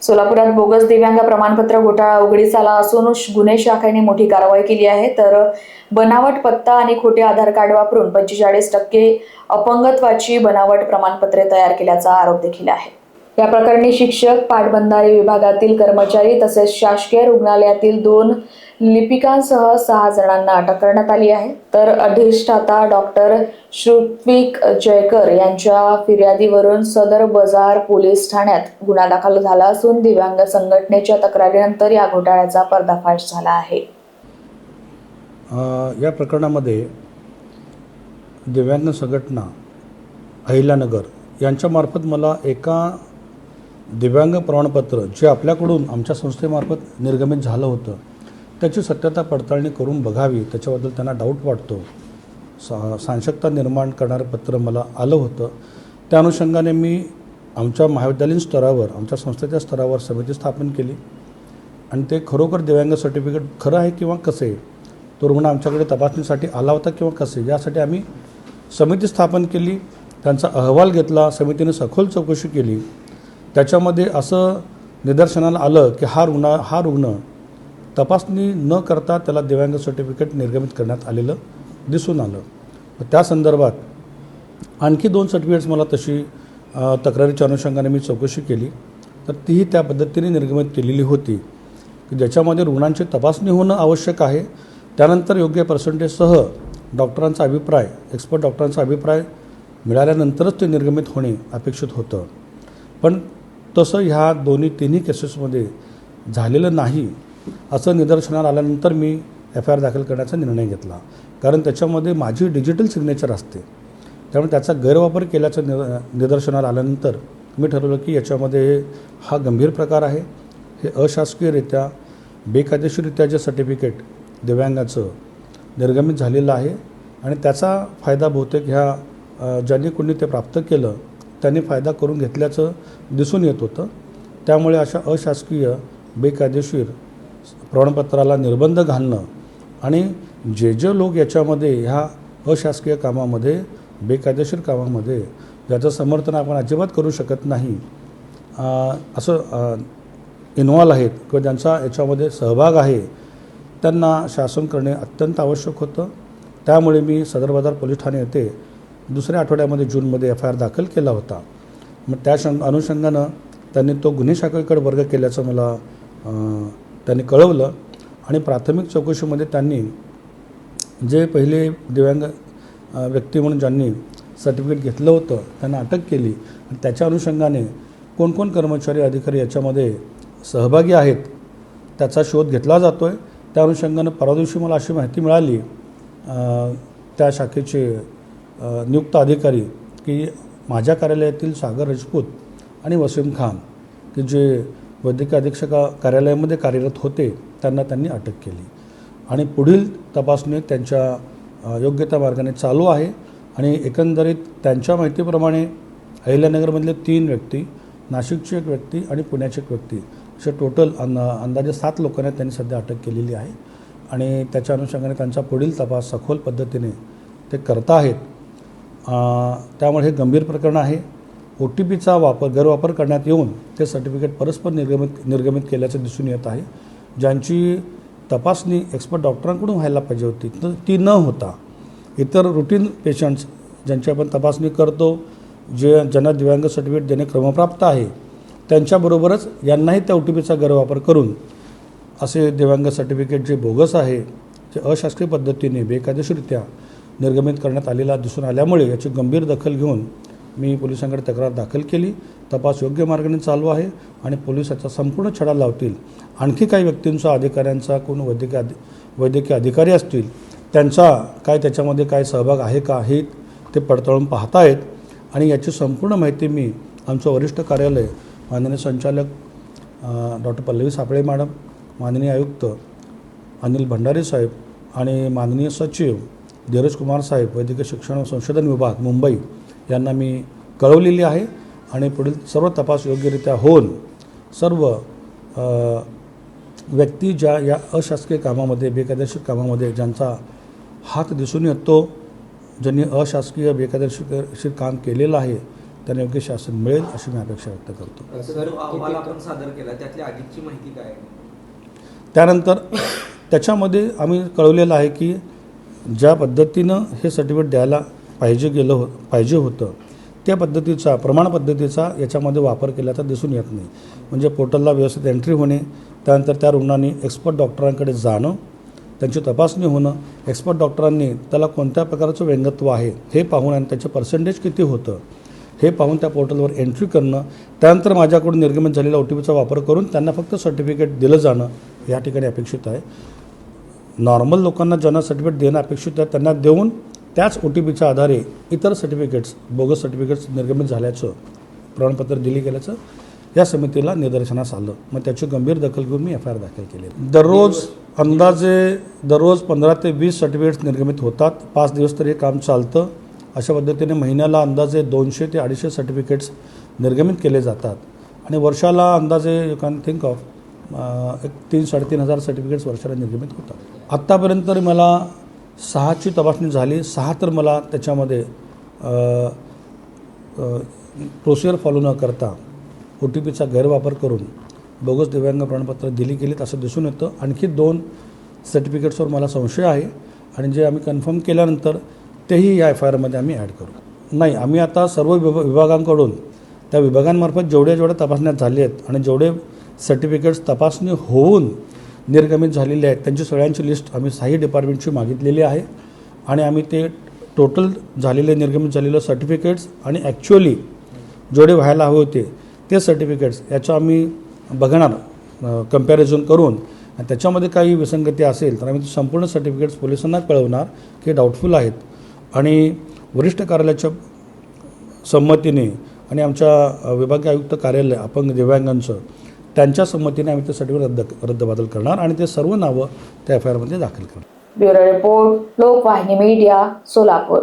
सोलापुरात बोगस दिव्यांग प्रमाणपत्र घोटाळा उघडीस आला असून गुन्हे शाखेने मोठी कारवाई केली आहे। तर बनावट पत्ता आणि खोटे आधार कार्ड वापरून 45% अपंगत्वाची बनावट प्रमाणपत्रे तयार केल्याचा आरोप देखील आहे। या प्रकरणी शिक्षक, पाटबंधारे विभागातील कर्मचारी तसेच शासकीय रुग्णालयातील 2 लिपिकांसह 6 जणांना अटक करण्यात आली आहे। तर अधिष्ठाता डॉक्टर श्रुत्विक जयकर यांच्या फिर्यादीवरून सदर बाजार पोलीस ठाण्यात गुन्हा दाखल झाला असून दिव्यांग संघटनेच्या तक्रारीनंतर या घोटाळ्याचा पर्दाफाश झाला आहे। या प्रकरणामध्ये दिव्यांग संघटना अहिल्यानगर यांच्यामार्फत मला एका दिव्यांग प्रमाणपत्र जे आपल्याकडून आमच्या संस्थेमार्फत निर्गमित झालं होतं त्याची सत्यता पडताळणी करून बघावी, त्याच्याबद्दल त्यांना डाऊट वाटतो, साशंकता निर्माण करणारं पत्र मला आलं होतं। त्या अनुषंगाने मी आमच्या महाविद्यालयीन स्तरावर, आमच्या संस्थेच्या स्तरावर समिती स्थापन केली आणि ते खरोखर दिव्यांग सर्टिफिकेट खरं आहे किंवा कसे, तो रुग्ण आमच्याकडे तपासणीसाठी आला होता किंवा कसे, यासाठी आम्ही समिती स्थापन केली। त्यांचा अहवाल घेतला, समितीने सखोल चौकशी केली। त्याच्यामध्ये असं निदर्शनाला आलं की हा रुग्ण तपासणी न करता त्याला दिव्यांग सर्टिफिकेट निर्गमित करण्यात आलेलं दिसून आलं। त्या संदर्भात आणखी 2 सर्टिफिकेट्स मला तशी तक्रारीच्या अनुषंगाने मी चौकशी केली, तर तीही त्या पद्धतीने निर्गमित केलेली होती की ज्याच्यामध्ये रुग्णांची तपासणी होणं आवश्यक आहे, त्यानंतर योग्य पर्सेंटेजसह डॉक्टरांचा अभिप्राय, एक्सपर्ट डॉक्टरांचा अभिप्राय मिळाल्यानंतरच ते निर्गमित होणे अपेक्षित होतं। पण तसं ह्या तिन्ही केसेसमध्ये झालेलं नाही असं निदर्शनाला आल्यानंतर मी FIR दाखल करण्याचा निर्णय घेतला, कारण त्याच्यामध्ये माझी डिजिटल सिग्नेचर असते। त्यामुळे त्याचा गैरवापर केल्याचं निदर्शनाला आल्यानंतर मी ठरवलं की याच्यामध्ये हा गंभीर प्रकार आहे। हे अशासकीयरित्या बेकायदेशीररित्या जे सर्टिफिकेट दिव्यांगाचं निर्गमित झालेलं आहे आणि त्याचा फायदा बहुतेक ह्या ज्यांनी कोणी ते प्राप्त केलं त्यांनी फायदा करून घेतल्याचं दिसून येत होतं। त्यामुळे अशा अशासकीय बेकायदेशीर प्रमाणपत्राला निर्बंध घालणं आणि जे लोक याच्यामध्ये ह्या अशासकीय कामामध्ये, बेकायदेशीर कामामध्ये ज्याचं समर्थन आपण अजिबात करू शकत नाही असं इन्व्हॉल्व आहेत किंवा ज्यांचा याच्यामध्ये सहभाग आहे, त्यांना शासन करणे अत्यंत आवश्यक होतं। त्यामुळे मी सदर बाजार पोलीस ठाणे येथे दुसऱ्या आठवड्यामध्ये जूनमध्ये FIR दाखल केला होता। मग त्या अनुषंगानं त्यांनी तो गुन्हे शाखेकडे वर्ग केल्याचं मला त्यांनी कळवलं आणि प्राथमिक चौकशीमध्ये त्यांनी जे पहिले दिव्यांग व्यक्ती म्हणून ज्यांनी सर्टिफिकेट घेतलं होतं त्यांना अटक केली आणि त्याच्या अनुषंगाने कोण कर्मचारी, अधिकारी याच्यामध्ये सहभागी आहेत त्याचा शोध घेतला जातो आहे। त्या अनुषंगानं परवा दिवशी मला अशी माहिती मिळाली त्या शाखेचे नियुक्त अधिकारी की माझ्या कार्यालयातील सागर राजपूत आणि वसीम खान की जे वैद्यकीय अधीक्षक कार्यालयामध्ये कार्यरत होते त्यांनी अटक केली आणि पुढील तपासणी त्यांच्या योग्य मार्गाने चालू आहे। आणि एकंदरीत त्यांच्या माहितीप्रमाणे अहिल्यानगरमधले 3 व्यक्ती, नाशिकची 1 व्यक्ती आणि पुण्याची 1 व्यक्ती असे टोटल अंदाजे 7 लोकांना त्यांनी सध्या अटक केलेली आहे आणि त्याच्या अनुषंगाने त्यांचा पुढील तपास सखोल पद्धतीने ते करत आहेत। त्यामुळे हे गंभीर प्रकरण आहे। OTPचा गैरवापर करण्यात येऊन ते सर्टिफिकेट परस्पर निर्गमित केल्याचं दिसून येत आहे। ज्यांची तपासणी एक्सपर्ट डॉक्टरांकडून व्हायला पाहिजे होती तर ती न होता इतर रुटीन पेशंट्स ज्यांची आपण तपासणी करतो, ज्यांना दिव्यांग सर्टिफिकेट देणे क्रमप्राप्त आहे, त्यांच्याबरोबरच यांनाही त्या OTPचा गैरवापर करून असे दिव्यांग सर्टिफिकेट जे बोगस आहे, जे अशासकीय पद्धतीने बेकायदेशीररित्या निर्गमित करण्यात आलेला दिसून आल्यामुळे याची गंभीर दखल घेऊन मी पोलिसांकडे तक्रार दाखल केली। तपास योग्य मार्गाने चालू आहे आणि पोलीस याचा संपूर्ण छडा लावतील। आणखी काही व्यक्तींचा, अधिकाऱ्यांचा, कोण वैद्यकीय अधिकारी असतील त्यांचा त्याच्यामध्ये काय सहभाग आहे का हे ते पडताळून पाहतायत आणि याची संपूर्ण माहिती मी आमचं वरिष्ठ कार्यालय, माननीय संचालक डॉक्टर पल्लवी सापळे मॅडम, माननीय आयुक्त अनिल भंडारे साहेब आणि माननीय सचिव धीरज कुमार साहेब, वैद्यकीय शिक्षण व संशोधन विभाग मुंबई यांना मी कळवलेली आहे आणि पुढील सर्व तपास योग्यरित्या होऊन सर्व व्यक्ती ज्या या अशासकीय कामामध्ये, बेकायदेशीर कामामध्ये ज्यांचा हात दिसून येतो, ज्यांनी अशासकीय बेकायदेशीर काम केलेलं आहे त्यांना योग्य शासन मिळेल अशी मी अपेक्षा व्यक्त करतो. सर, अहवाल आपण सादर केला, त्यातल्या अधिकची माहिती काय आहे? त्यानंतर त्याच्यामध्ये आम्ही कळवलेलं आहे की ज्या पद्धतीनं हे सर्टिफिकेट द्यायला पाहिजे होतं त्या पद्धतीचा प्रमाण पद्धतीचा याच्यामध्ये वापर केल्याचा दिसून येत नाही. म्हणजे पोर्टलला व्यवस्थित एंट्री होणे, त्यानंतर त्या रुग्णांनी एक्सपर्ट डॉक्टरांकडे जाणं, त्यांची तपासणी होणं, एक्सपर्ट डॉक्टरांनी त्याला कोणत्या प्रकारचं व्यंगत्व आहे हे पाहून आणि त्याचे पर्सेंटेज किती होतं हे पाहून त्या पोर्टलवर एंट्री करणं, त्यानंतर माझ्याकडून निर्गमित झालेल्या OTPचा वापर करून त्यांना फक्त सर्टिफिकेट दिलं जाणं या ठिकाणी अपेक्षित आहे. नॉर्मल लोकांना ज्यांना सर्टिफिकेट देणं अपेक्षित आहे त्यांना देऊन त्याच OTPच्या आधारे इतर सर्टिफिकेट्स बोगस सर्टिफिकेट्स निर्गमित झाल्याचं प्रमाणपत्र दिले गेल्याचं या समितीला निदर्शनास आलं. मग त्याची गंभीर दखल घेऊन मी FIR दाखल केली. दररोज 15 ते 20 सर्टिफिकेट्स निर्गमित होतात. 5 दिवस तर हे काम चालतं. अशा पद्धतीने महिन्याला अंदाजे 200 ते 250 सर्टिफिकेट्स निर्गमित केले जातात आणि वर्षाला अंदाजे you can think of 3-3.5 certificates वर्षाला निर्गमित होतात. आत्तापर्यंत तरी मला 6ची तपासणी झाली. 6 तर मला त्याच्यामध्ये प्रोसिजर फॉलो न करता OTPचा गैरवापर करून बोगस दिव्यांग प्रमाणपत्र दिली गेलीत असं दिसून येतं. आणखी 2 सर्टिफिकेट्सवर मला संशय आहे आणि जे आम्ही कन्फर्म केल्यानंतर तेही या FIRमध्ये आम्ही ॲड करू. नाही, आम्ही आता सर्व विभागांकडून त्या विभागांमार्फत जेवढ्या तपासण्या झाल्या आहेत आणि जेवढे सर्टिफिकेट्स तपासणी होऊन निर्गमित झालेले आहेत त्यांची सगळ्यांची लिस्ट आम्ही 6 डिपार्टमेंटची मागितलेली आहे आणि आम्ही ते टोटल झालेले निर्गमित झालेले सर्टिफिकेट्स आणि ॲक्च्युअली जेवढे व्हायला हवे होते ते सर्टिफिकेट्स याचं आम्ही बघणार कम्पॅरिझन करून आणि त्याच्यामध्ये काही विसंगती असेल तर आम्ही संपूर्ण सर्टिफिकेट्स पोलिसांना कळवणार की डाऊटफुल आहेत आणि वरिष्ठ कार्यालयाच्या संमतीने आणि आमच्या विभागीय आयुक्त कार्यालय अपंग दिव्यांगांचं त्यांच्या संमतीने आम्ही ते सर्टिफिकेट रद्दबातल करणार आणि ते सर्व नावं त्या FIRमध्ये दाखल करणार. Bureau report, Lokvahini media, Solapur.